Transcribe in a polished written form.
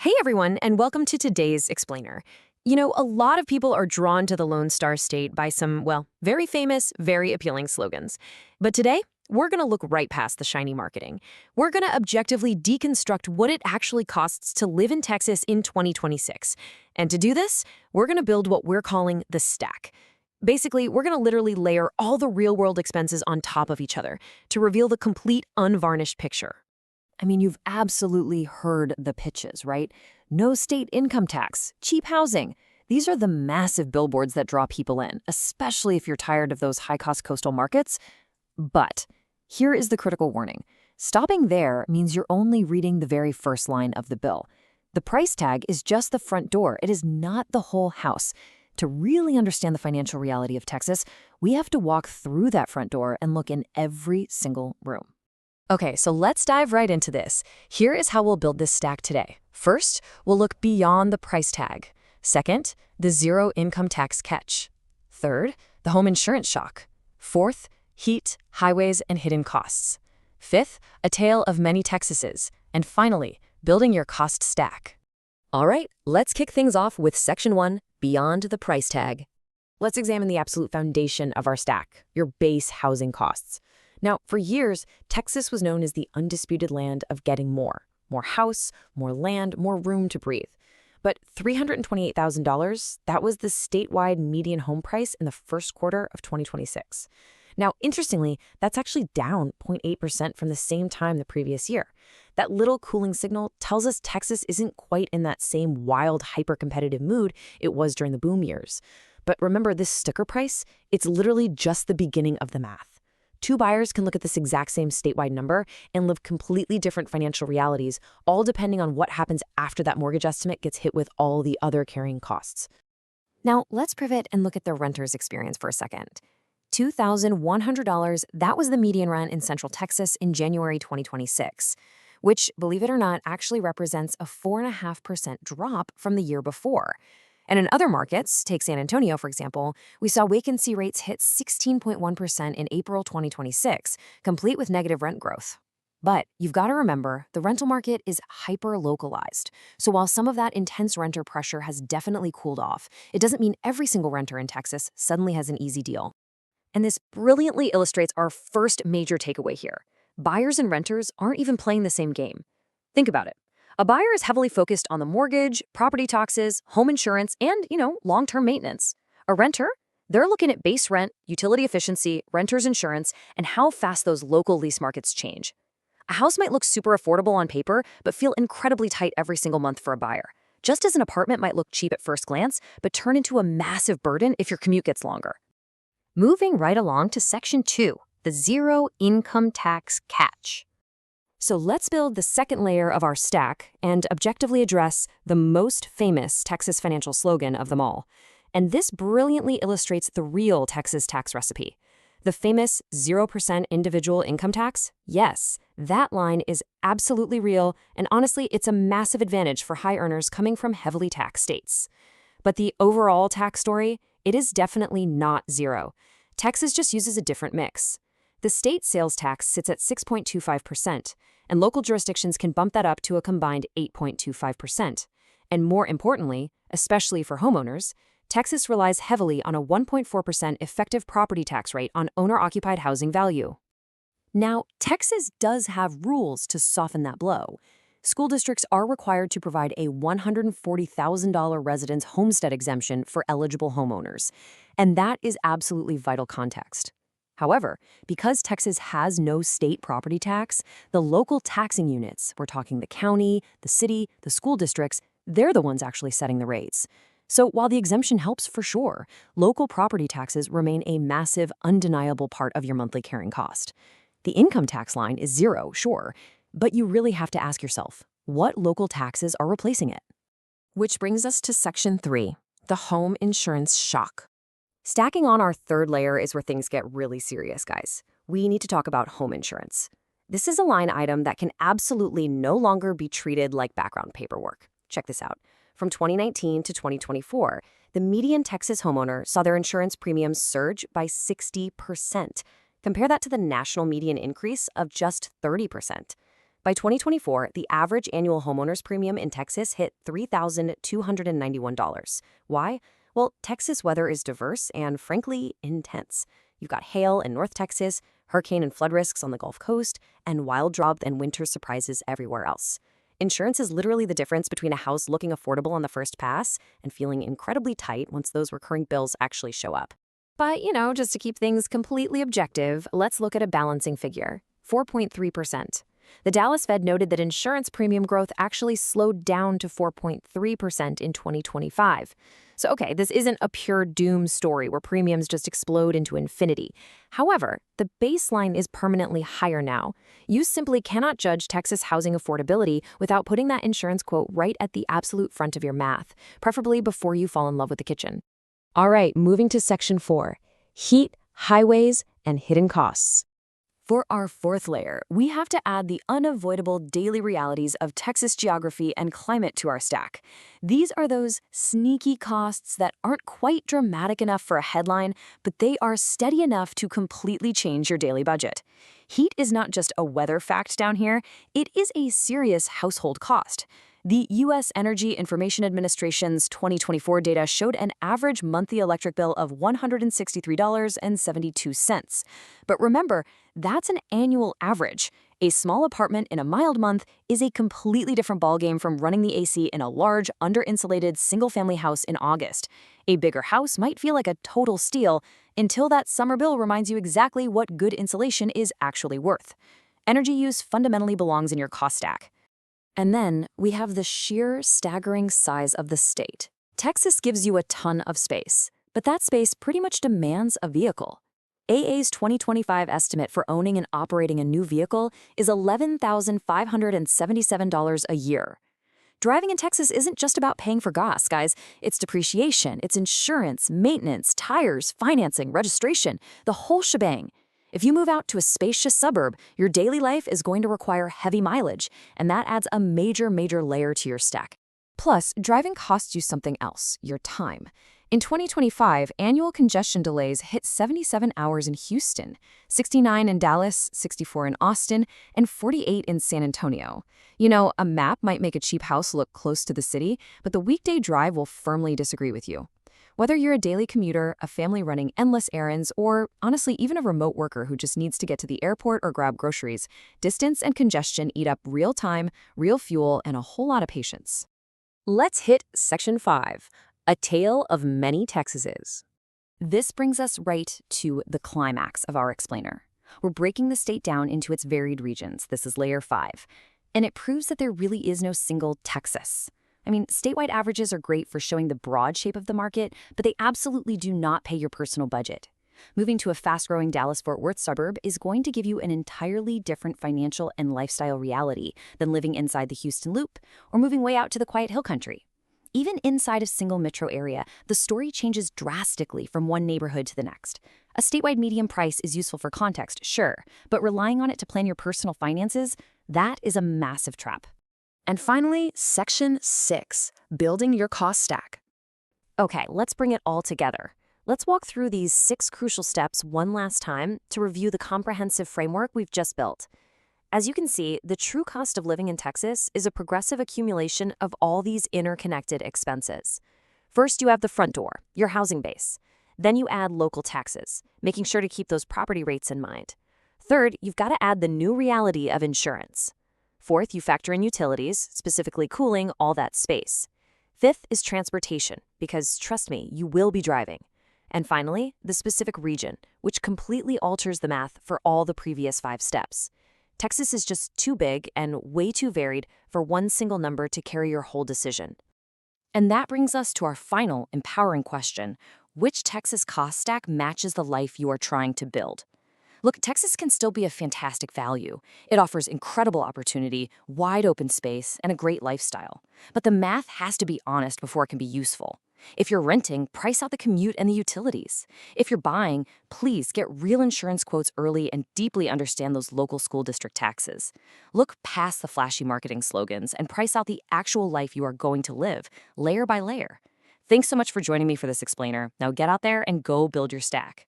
Hey everyone, and welcome to today's Explainer. A lot of people are drawn to the Lone Star State by some, well, very famous, very appealing slogans. But today, we're going to look right past the shiny marketing. We're going to objectively deconstruct what it actually costs to live in Texas in 2026. And to do this, we're going to build what we're calling the stack. Basically, we're going to literally layer all the real-world expenses on top of each other to reveal the complete, unvarnished picture. I mean, you've absolutely heard the pitches, right? No state income tax, cheap housing. These are the massive billboards that draw people in, especially if you're tired of those high-cost coastal markets. But here is the critical warning. Stopping there means you're only reading the very first line of the bill. The price tag is just the front door. It is not the whole house. To really understand the financial reality of Texas, we have to walk through that front door and look in every single room. Okay, so let's dive right into this. Here is how we'll build this stack today. First, we'll look beyond the price tag. Second, the zero income tax catch. Third, the home insurance shock. Fourth, heat, highways, and hidden costs. Fifth, a tale of many Texases. And finally, building your cost stack. All right, let's kick things off with Section 1, Beyond the Price Tag. Let's examine the absolute foundation of our stack, your base housing costs. Now, for years, Texas was known as the undisputed land of getting more. More house, more land, more room to breathe. But $328,000, that was the statewide median home price in the first quarter of 2026. Now, interestingly, that's actually down 0.8% from the same time the previous year. That little cooling signal tells us Texas isn't quite in that same wild, hyper-competitive mood it was during the boom years. But remember, this sticker price, it's literally just the beginning of the math. Two buyers can look at this exact same statewide number and live completely different financial realities, all depending on what happens after that mortgage estimate gets hit with all the other carrying costs. Now, let's pivot and look at the renter's experience for a second. $2,100, that was the median rent in Central Texas in January 2026, which, believe it or not, actually represents a 4.5% drop from the year before. And in other markets, take San Antonio, for example, we saw vacancy rates hit 16.1% in April 2026, complete with negative rent growth. But you've got to remember, the rental market is hyper-localized. So while some of that intense renter pressure has definitely cooled off, it doesn't mean every single renter in Texas suddenly has an easy deal. And this brilliantly illustrates our first major takeaway here. Buyers and renters aren't even playing the same game. Think about it. A buyer is heavily focused on the mortgage, property taxes, home insurance, and, long-term maintenance. A renter, they're looking at base rent, utility efficiency, renter's insurance, and how fast those local lease markets change. A house might look super affordable on paper, but feel incredibly tight every single month for a buyer. Just as an apartment might look cheap at first glance, but turn into a massive burden if your commute gets longer. Moving right along to Section 2, the zero income tax catch. So let's build the second layer of our stack and objectively address the most famous Texas financial slogan of them all. And this brilliantly illustrates the real Texas tax recipe. The famous 0% individual income tax? Yes, that line is absolutely real, and honestly, it's a massive advantage for high earners coming from heavily taxed states. But the overall tax story, it is definitely not zero. Texas just uses a different mix. The state sales tax sits at 6.25%, and local jurisdictions can bump that up to a combined 8.25%. And more importantly, especially for homeowners, Texas relies heavily on a 1.4% effective property tax rate on owner-occupied housing value. Now, Texas does have rules to soften that blow. School districts are required to provide a $140,000 residence homestead exemption for eligible homeowners, and that is absolutely vital context. However, because Texas has no state property tax, the local taxing units, we're talking the county, the city, the school districts, they're the ones actually setting the rates. So while the exemption helps for sure, local property taxes remain a massive, undeniable part of your monthly carrying cost. The income tax line is zero, sure, but you really have to ask yourself, what local taxes are replacing it? Which brings us to Section 3, the home insurance shock. Stacking on our third layer is where things get really serious, guys. We need to talk about home insurance. This is a line item that can absolutely no longer be treated like background paperwork. Check this out. From 2019 to 2024, the median Texas homeowner saw their insurance premiums surge by 60%. Compare that to the national median increase of just 30%. By 2024, the average annual homeowner's premium in Texas hit $3,291. Why? Well, Texas weather is diverse and, frankly, intense. You've got hail in North Texas, hurricane and flood risks on the Gulf Coast, and wild drought and winter surprises everywhere else. Insurance is literally the difference between a house looking affordable on the first pass and feeling incredibly tight once those recurring bills actually show up. But, just to keep things completely objective, let's look at a balancing figure, 4.3%. The Dallas Fed noted that insurance premium growth actually slowed down to 4.3% in 2025. So, okay, this isn't a pure doom story where premiums just explode into infinity. However, the baseline is permanently higher now. You simply cannot judge Texas housing affordability without putting that insurance quote right at the absolute front of your math, preferably before you fall in love with the kitchen. All right, moving to Section 4, heat, highways, and hidden costs. For our fourth layer, we have to add the unavoidable daily realities of Texas geography and climate to our stack. These are those sneaky costs that aren't quite dramatic enough for a headline, but they are steady enough to completely change your daily budget. Heat is not just a weather fact down here, it is a serious household cost. The U.S. Energy Information Administration's 2024 data showed an average monthly electric bill of $163.72. But remember, that's an annual average. A small apartment in a mild month is a completely different ballgame from running the AC in a large, under-insulated, single-family house in August. A bigger house might feel like a total steal until that summer bill reminds you exactly what good insulation is actually worth. Energy use fundamentally belongs in your cost stack. And then we have the sheer staggering size of the state. Texas gives you a ton of space, but that space pretty much demands a vehicle. AA's 2025 estimate for owning and operating a new vehicle is $11,577 a year. Driving in Texas isn't just about paying for gas, guys. It's depreciation, it's insurance, maintenance, tires, financing, registration, the whole shebang. If you move out to a spacious suburb, your daily life is going to require heavy mileage, and that adds a major layer to your stack. Plus, driving costs you something else, your time. In 2025, annual congestion delays hit 77 hours in Houston, 69 in Dallas, 64 in Austin, and 48 in San Antonio. A map might make a cheap house look close to the city, but the weekday drive will firmly disagree with you. Whether you're a daily commuter, a family running endless errands, or honestly even a remote worker who just needs to get to the airport or grab groceries, distance and congestion eat up real time, real fuel, and a whole lot of patience. Let's hit Section 5, a tale of many Texases. This brings us right to the climax of our explainer. We're breaking the state down into its varied regions. This is Layer 5, and it proves that there really is no single Texas. Statewide averages are great for showing the broad shape of the market, but they absolutely do not pay your personal budget. Moving to a fast-growing Dallas-Fort Worth suburb is going to give you an entirely different financial and lifestyle reality than living inside the Houston Loop or moving way out to the quiet hill country. Even inside a single metro area, the story changes drastically from one neighborhood to the next. A statewide median price is useful for context, sure, but relying on it to plan your personal finances, that is a massive trap. And finally, Section 6, building your cost stack. Okay, let's bring it all together. Let's walk through these 6 crucial steps one last time to review the comprehensive framework we've just built. As you can see, the true cost of living in Texas is a progressive accumulation of all these interconnected expenses. First, you have the front door, your housing base. Then you add local taxes, making sure to keep those property rates in mind. Third, you've got to add the new reality of insurance. Fourth, you factor in utilities, specifically cooling all that space. Fifth is transportation, because trust me, you will be driving. And finally, the specific region, which completely alters the math for all the previous 5 steps. Texas is just too big and way too varied for one single number to carry your whole decision. And that brings us to our final empowering question: which Texas cost stack matches the life you are trying to build? Look, Texas can still be a fantastic value. It offers incredible opportunity, wide open space, and a great lifestyle. But the math has to be honest before it can be useful. If you're renting, price out the commute and the utilities. If you're buying, please get real insurance quotes early and deeply understand those local school district taxes. Look past the flashy marketing slogans and price out the actual life you are going to live, layer by layer. Thanks so much for joining me for this explainer. Now get out there and go build your stack.